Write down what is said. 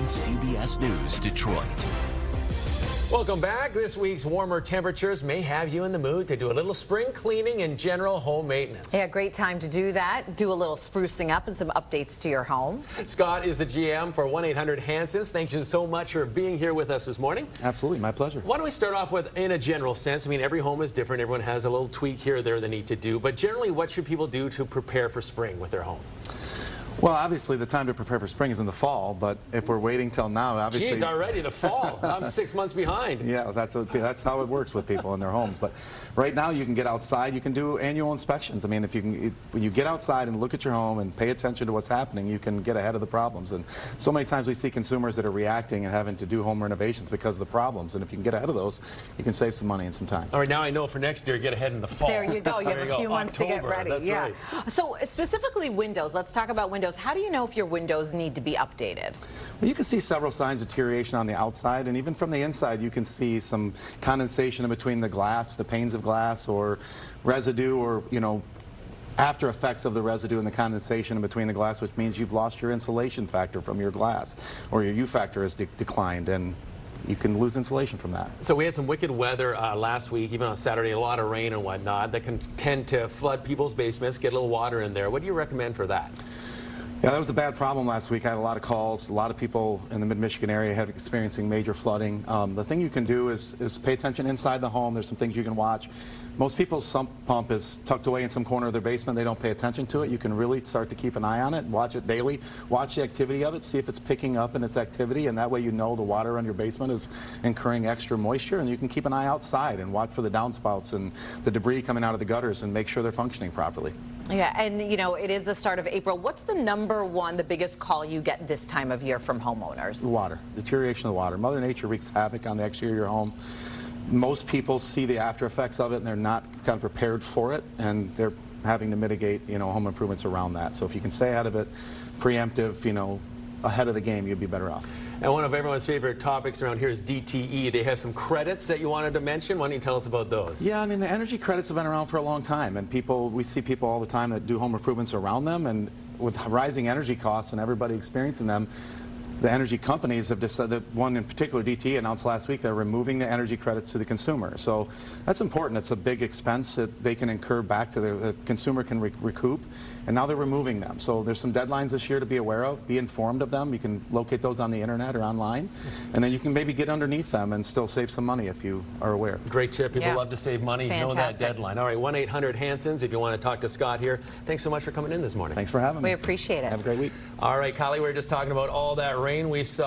CBS News, Detroit. Welcome back. This week's warmer temperatures may have you in the mood to do a little spring cleaning and general home maintenance. Yeah, great time to do that. Do a little sprucing up and some updates to your home. Scott is the GM for 1-800-HANSONS. Thank you so much for being here with us this morning. Absolutely, my pleasure. Why don't we start off with, in a general sense, I mean, every home is different. Everyone has a little tweak here or there they need to do. But generally, what should people do to prepare for spring with their home? Well, obviously, the time to prepare for spring is in the fall, but if we're waiting till now, obviously... Geez, already the fall. I'm 6 months behind. Yeah, that's how it works with people in their homes. But right now, you can get outside. You can do annual inspections. I mean, when you get outside and look at your home and pay attention to what's happening, you can get ahead of the problems. And so many times we see consumers that are reacting and having to do home renovations because of the problems. And if you can get ahead of those, you can save some money and some time. All right, now I know for next year, get ahead in the fall. There you go. You have a few months to get ready. That's right. So specifically windows. Let's talk about windows. How do you know if your windows need to be updated? Well, you can see several signs of deterioration on the outside, and even from the inside you can see some condensation in between the glass, the panes of glass, or residue, or after effects of the residue and the condensation in between the glass, which means you've lost your insulation factor from your glass, or your U factor has declined, and you can lose insulation from that. So we had some wicked weather last week, even on Saturday, a lot of rain and whatnot that can tend to flood people's basements, get a little water in there. What do you recommend for that? Yeah, that was a bad problem last week. I had a lot of calls. A lot of people in the mid-Michigan area have experiencing major flooding. The thing you can do is pay attention inside the home. There's some things you can watch. Most people's sump pump is tucked away in some corner of their basement. They don't pay attention to it. You can really start to keep an eye on it, watch it daily, watch the activity of it, see if it's picking up in its activity, and that way you know the water on your basement is incurring extra moisture, and you can keep an eye outside and watch for the downspouts and the debris coming out of the gutters and make sure they're functioning properly. Yeah, and it is the start of April. What's the number one, the biggest call you get this time of year from homeowners? The water, deterioration of the water. Mother Nature wreaks havoc on the exterior of your home. Most people see the after effects of it and they're not kind of prepared for it, and they're having to mitigate, home improvements around that. So if you can stay out of it, preemptive, ahead of the game, you'd be better off. And one of everyone's favorite topics around here is DTE. They have some credits that you wanted to mention. Why don't you tell us about those? Yeah, I mean, the energy credits have been around for a long time, and we see people all the time that do home improvements around them, and with rising energy costs and everybody experiencing them, the energy companies have decided, that one in particular, DTE, announced last week they're removing the energy credits to the consumer. So that's important. It's a big expense that they can incur back to the consumer can recoup, and now they're removing them. So there's some deadlines this year to be aware of. Be informed of them. You can locate those on the internet or online, and then you can maybe get underneath them and still save some money if you are aware. Great tip. People love to save money. Fantastic. Know that deadline. All right, 1-800-HANSONS if you want to talk to Scott here. Thanks so much for coming in this morning. Thanks for having me. We appreciate it. Have a great week. All right, Kylie, we were just talking about all that rain we saw.